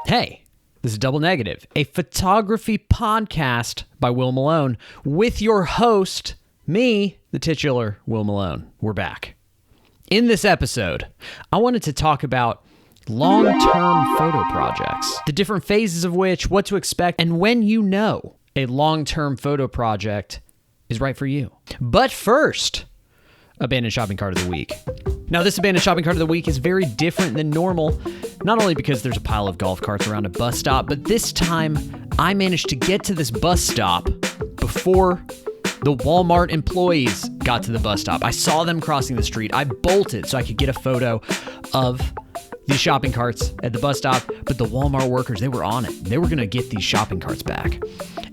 Hey, this is Double Negative, a photography podcast by Will Malone with your host, me, the titular Will Malone. We're back. In this episode, I wanted to talk about long-term photo projects, the different phases of which, what to expect, and when you know a long-term photo project is right for you. But first, abandoned shopping cart of the week. Now, this abandoned shopping cart of the week is very different than normal, not only because there's a pile of golf carts around a bus stop, but this time I managed to get to this bus stop before the Walmart employees got to the bus stop. I saw them crossing the street. I bolted so I could get a photo of these shopping carts at the bus stop, but the Walmart workers, they were on it. They were going to get these shopping carts back.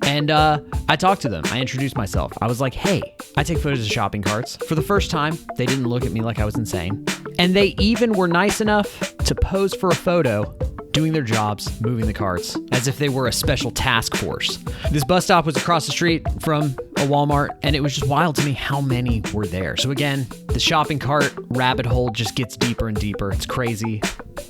And I talked to them. I introduced myself. I was like, hey, I take photos of shopping carts. For the first time, they didn't look at me like I was insane. And they even were nice enough to pose for a photo doing their jobs, moving the carts, as if they were a special task force. This bus stop was across the street from a Walmart, and it was just wild to me how many were there. So again, the shopping cart rabbit hole just gets deeper and deeper. It's crazy.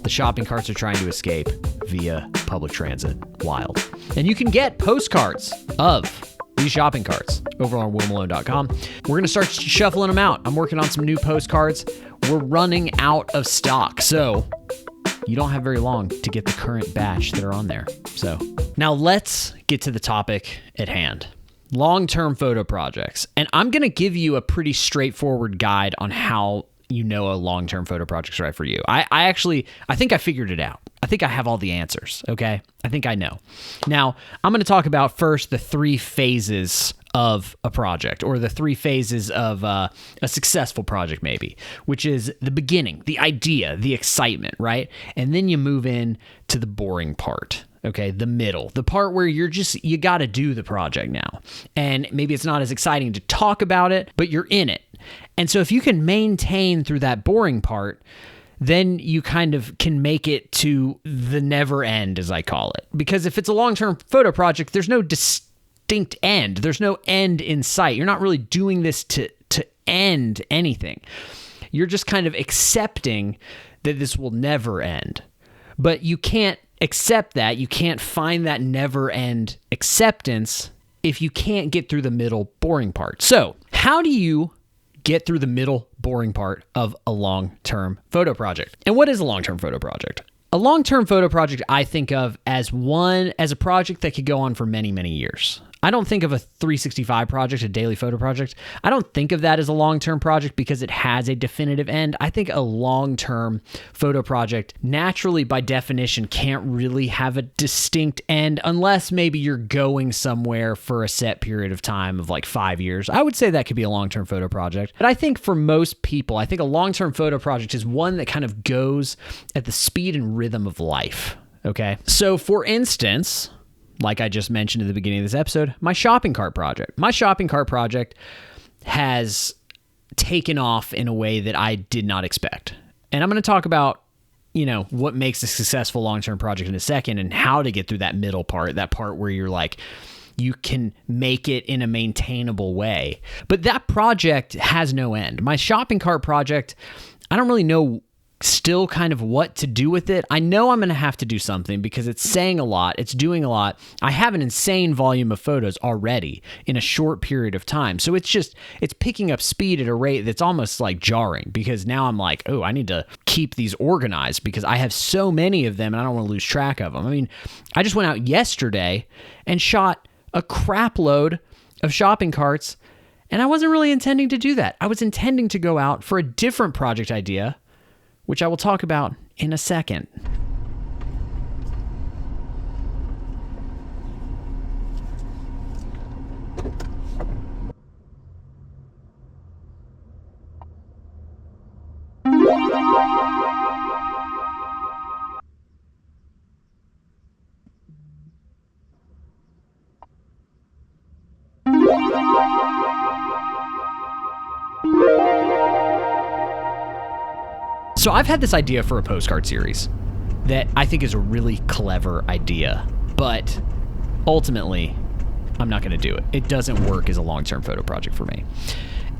The shopping carts are trying to escape via public transit. Wild. And you can get postcards of these shopping carts over on willmalone.com. We're going to start shuffling them out. I'm working on some new postcards. We're running out of stock. So you don't have very long to get the current batch that are on there. So now let's get to the topic at hand. Long-term photo projects. And I'm going to give you a pretty straightforward guide on how you know a long-term photo project's right for you. I think I figured it out. I think I have all the answers, okay? I think I know. Now, I'm going to talk about first the three phases of a project, or the three phases of a successful project maybe, which is the beginning, the idea, the excitement, right? And then you move in to the boring part. Okay, the middle, the part where you got to do the project now. And maybe it's not as exciting to talk about it, but you're in it. And so if you can maintain through that boring part, then you kind of can make it to the never end, as I call it. Because if it's a long-term photo project, there's no distinct end. There's no end in sight. You're not really doing this to end anything. You're just kind of accepting that this will never end. But you can't accept that. You can't find that never end acceptance if you can't get through the middle boring part. So how do you get through the middle boring part of a long-term photo project? And what is a long-term photo project? A long-term photo project I think of as a project that could go on for many, many years. I don't think of a 365 project, a daily photo project. I don't think of that as a long-term project because it has a definitive end. I think a long-term photo project naturally, by definition, can't really have a distinct end unless maybe you're going somewhere for a set period of time of like 5 years. I would say that could be a long-term photo project. But I think for most people, I think a long-term photo project is one that kind of goes at the speed and rhythm of life. Okay? So for instance, like I just mentioned at the beginning of this episode, my shopping cart project. My shopping cart project has taken off in a way that I did not expect. And I'm going to talk about, what makes a successful long-term project in a second and how to get through that middle part, that part where you're like, you can make it in a maintainable way. But that project has no end. My shopping cart project, I don't really know still kind of what to do with it. I know I'm going to have to do something because it's saying a lot. It's doing a lot. I have an insane volume of photos already in a short period of time. So it's picking up speed at a rate that's almost like jarring because now I'm like, oh, I need to keep these organized because I have so many of them and I don't want to lose track of them. I mean, I just went out yesterday and shot a crap load of shopping carts and I wasn't really intending to do that. I was intending to go out for a different project idea, which I will talk about in a second. So I've had this idea for a postcard series that I think is a really clever idea, but ultimately I'm not going to do it. It doesn't work as a long-term photo project for me.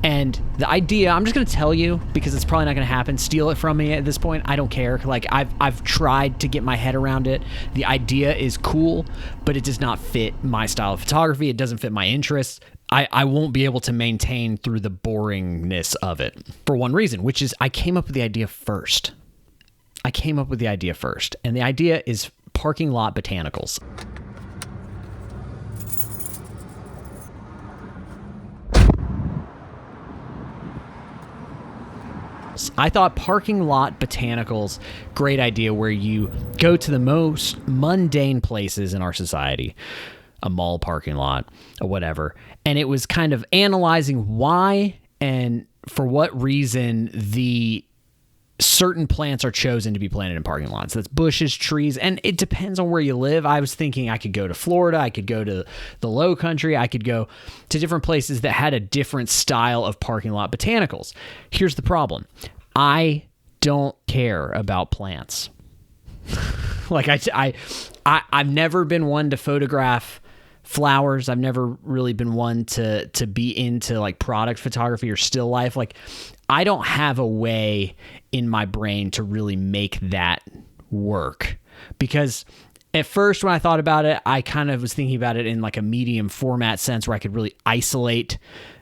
And the idea, I'm just going to tell you because it's probably not going to happen. Steal it from me at this point. I don't care. Like I've tried to get my head around it. The idea is cool, but it does not fit my style of photography. It doesn't fit my interests. I won't be able to maintain through the boringness of it for one reason, which is I came up with the idea first. And the idea is parking lot botanicals. I thought parking lot botanicals, great idea, where you go to the most mundane places in our society, a mall parking lot or whatever. And it was kind of analyzing why and for what reason the certain plants are chosen to be planted in parking lots. That's bushes, trees, and it depends on where you live. I was thinking I could go to Florida, I could go to the low country, I could go to different places that had a different style of parking lot botanicals. Here's the problem. I don't care about plants. Like I've never been one to photograph flowers. I've never really been one to be into like product photography or still life. Like I don't have a way in my brain to really make that work, because at first when I thought about it, I kind of was thinking about it in like a medium format sense where I could really isolate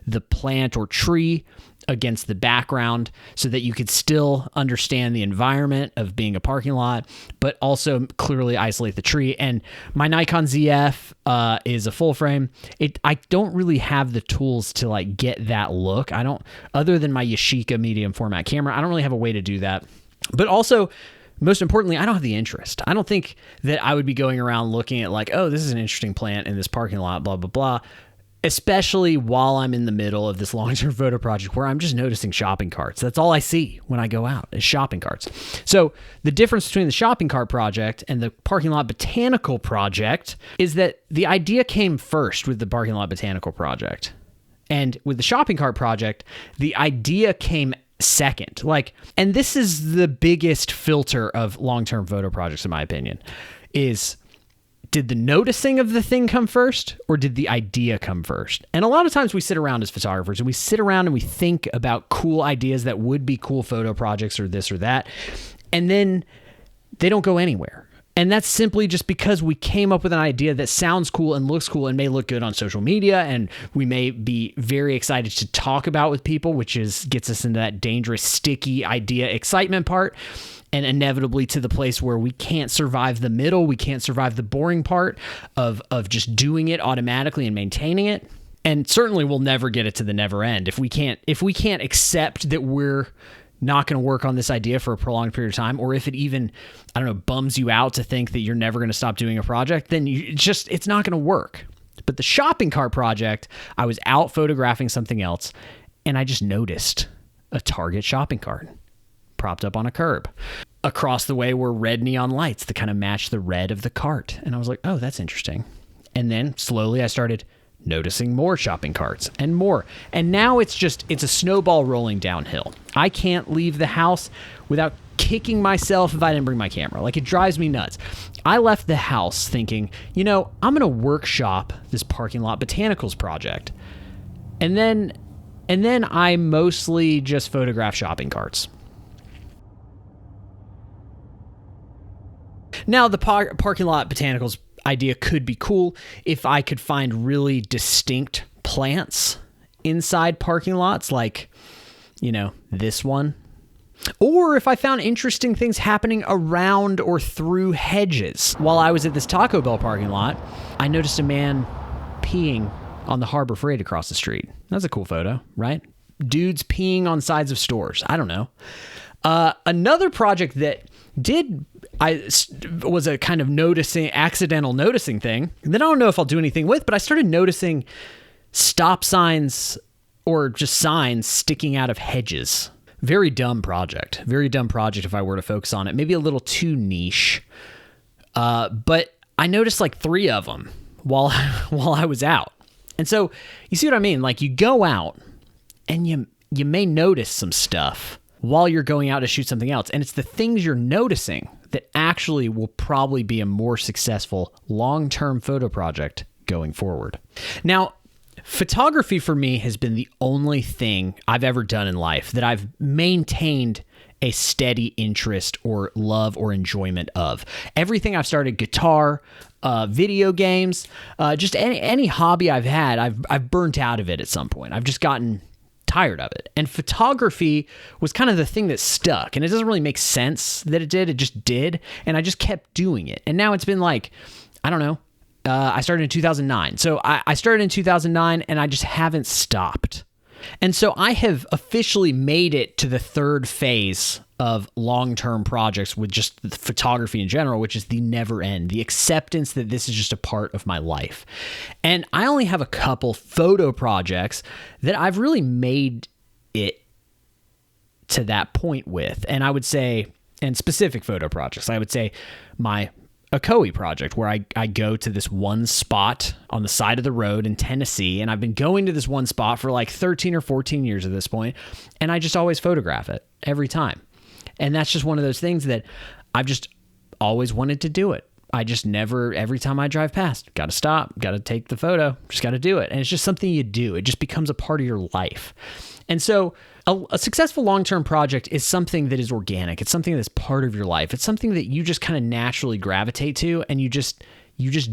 the plant or tree against the background so that you could still understand the environment of being a parking lot, but also clearly isolate the tree. And my Nikon ZF is a full frame. I don't really have the tools to like get that look. Other than my Yashica medium format camera, I don't really have a way to do that. But also, most importantly, I don't have the interest. I don't think that I would be going around looking at like, oh, this is an interesting plant in this parking lot, blah, blah, blah. Especially while I'm in the middle of this long-term photo project where I'm just noticing shopping carts. That's all I see when I go out is shopping carts. So the difference between the shopping cart project and the parking lot botanical project is that the idea came first with the parking lot botanical project. And with the shopping cart project, the idea came second. And this is the biggest filter of long-term photo projects, in my opinion, is did the noticing of the thing come first or did the idea come first? And a lot of times we sit around as photographers and we sit around and we think about cool ideas that would be cool photo projects or this or that. And then they don't go anywhere. And that's simply just because we came up with an idea that sounds cool and looks cool and may look good on social media. And we may be very excited to talk about with people, which gets us into that dangerous, sticky idea excitement part. And inevitably to the place where we can't survive the middle, we can't survive the boring part of just doing it automatically and maintaining it. And certainly we'll never get it to the never end. If we can't accept that we're not going to work on this idea for a prolonged period of time, or if it even, bums you out to think that you're never going to stop doing a project, then it's not going to work. But the shopping cart project, I was out photographing something else and I just noticed a Target shopping cart propped up on a curb. Across the way were red neon lights that kind of matched the red of the cart. And I was like, oh, that's interesting. And then slowly I started noticing more shopping carts and more. And now it's a snowball rolling downhill. I can't leave the house without kicking myself if I didn't bring my camera. Like, it drives me nuts. I left the house thinking, I'm going to workshop this parking lot botanicals project. And then I mostly just photograph shopping carts. Now, the parking lot botanicals idea could be cool if I could find really distinct plants inside parking lots, like, this one. Or if I found interesting things happening around or through hedges. While I was at this Taco Bell parking lot, I noticed a man peeing on the Harbor Freight across the street. That's a cool photo, right? Dudes peeing on sides of stores. I don't know. Another project that was a kind of accidental noticing thing that I don't know if I'll do anything with, but I started noticing stop signs or just signs sticking out of hedges. Very dumb project if I were to focus on it. Maybe a little too niche. But I noticed like 3 of them while I was out. And so you see what I mean? Like, you go out and you may notice some stuff while you're going out to shoot something else. And it's the things you're noticing that actually will probably be a more successful long-term photo project going forward. Now, photography for me has been the only thing I've ever done in life that I've maintained a steady interest or love or enjoyment of. Everything I've started, guitar, video games, just any hobby I've had, I've burnt out of it at some point. I've just gotten tired of it. And photography was kind of the thing that stuck. And it doesn't really make sense that it did. It just did. And I just kept doing it. And now it's been like, I don't know. I started in 2009. So I started in 2009 and I just haven't stopped. And so I have officially made it to the third phase of long-term projects with just the photography in general, which is the never end, the acceptance that this is just a part of my life. And I only have a couple photo projects that I've really made it to that point with. And I would say, and specific photo projects, I would say my Ocoee project, where I go to this one spot on the side of the road in Tennessee, and I've been going to this one spot for like 13 or 14 years at this point, and I just always photograph it every time. And that's just one of those things that I've just always wanted to do it. I just never, every time I drive past, got to stop, got to take the photo, just got to do it. And it's just something you do. It just becomes a part of your life. And so a successful long-term project is something that is organic. It's something that's part of your life. It's something that you just kind of naturally gravitate to, and you just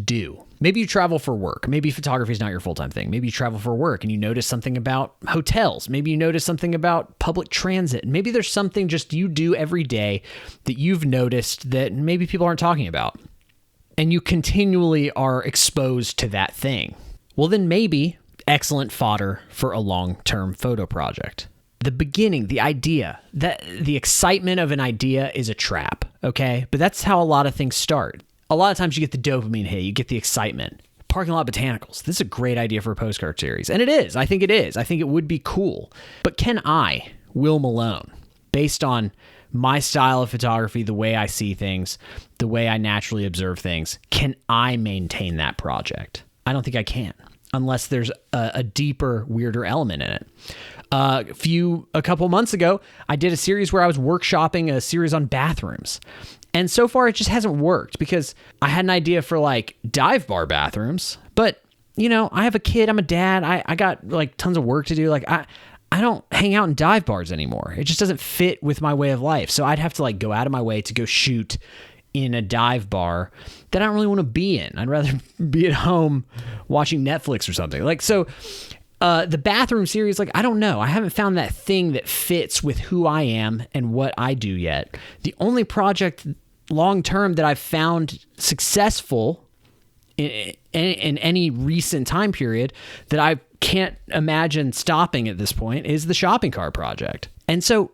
do. Maybe you travel for work. Maybe photography is not your full-time thing. Maybe you travel for work and you notice something about hotels. Maybe you notice something about public transit. Maybe there's something just you do every day that you've noticed that maybe people aren't talking about, and you continually are exposed to that thing. Well, then maybe excellent fodder for a long-term photo project. The beginning, the idea, that the excitement of an idea is a trap, okay? But that's how a lot of things start. A lot of times you get the dopamine hit, you get the excitement. Parking Lot Botanicals, this is a great idea for a postcard series. And it is. I think it is. I think it would be cool. But can I, Will Malone, based on my style of photography, the way I see things, the way I naturally observe things, can I maintain that project? I don't think I can, unless there's a deeper, weirder element in it. A couple months ago, I did a series where I was workshopping a series on bathrooms. And so far, it just hasn't worked because I had an idea for like dive bar bathrooms. But, you know, I have a kid, I'm a dad, I got like tons of work to do. Like I don't hang out in dive bars anymore. It just doesn't fit with my way of life. So I'd have to like go out of my way to go shoot in a dive bar that I don't really want to be in. I'd rather be at home watching Netflix or something. Like, so the bathroom series, like, I don't know. I haven't found that thing that fits with who I am and what I do yet. The only project long-term that I've found successful in any recent time period that I can't imagine stopping at this point is the shopping cart project. And so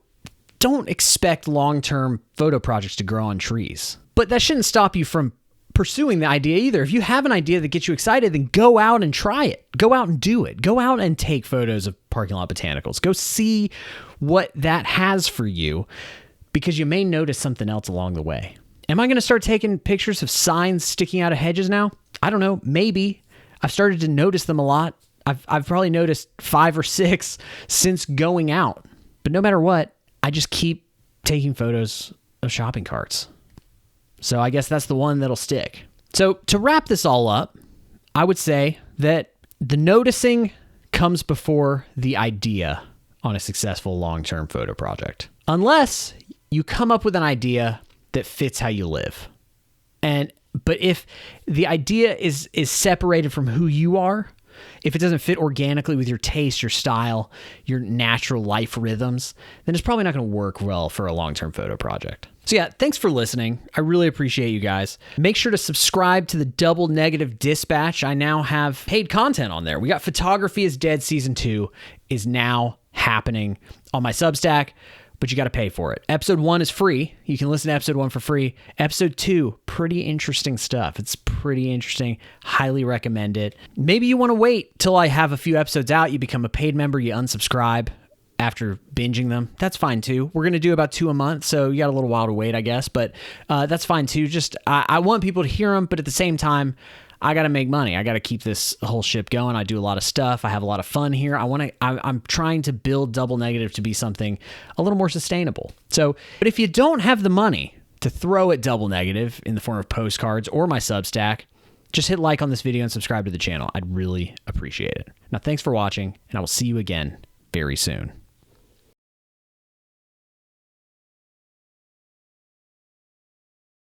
don't expect long-term photo projects to grow on trees. But that shouldn't stop you from pursuing the idea either. If you have an idea that gets you excited, then go out and try it. Go out and do it. Go out and take photos of Parking Lot Botanicals. Go see what that has for you, because you may notice something else along the way. Am I going to start taking pictures of signs sticking out of hedges now? I don't know. Maybe. I've started to notice them a lot. I've probably noticed 5 or 6 since going out. But no matter what, I just keep taking photos of shopping carts. So I guess that's the one that'll stick. So to wrap this all up, I would say that the noticing comes before the idea on a successful long-term photo project. Unless you come up with an idea that fits how you live. But if the idea is separated from who you are, if it doesn't fit organically with your taste, your style, your natural life rhythms, then it's probably not going to work well for a long-term photo project. So yeah, thanks for listening. I really appreciate you guys. Make sure to subscribe to the Double Negative Dispatch. I now have paid content on there. We got Photography is Dead Season 2 is now happening on my Substack, but you got to pay for it. Episode 1 is free. You can listen to episode 1 for free. Episode 2, pretty interesting stuff. It's pretty interesting. Highly recommend it. Maybe you want to wait till I have a few episodes out. You become a paid member. You unsubscribe after binging them. That's fine too. We're going to do about 2 a month, so you got a little while to wait, I guess. But that's fine too. Just I want people to hear them, but at the same time, I got to make money. I got to keep this whole ship going. I do a lot of stuff. I have a lot of fun here. I'm trying to build Double Negative to be something a little more sustainable. So, but if you don't have the money to throw at Double Negative in the form of postcards or my Substack, just hit like on this video and subscribe to the channel. I'd really appreciate it. Now, thanks for watching, and I will see you again very soon.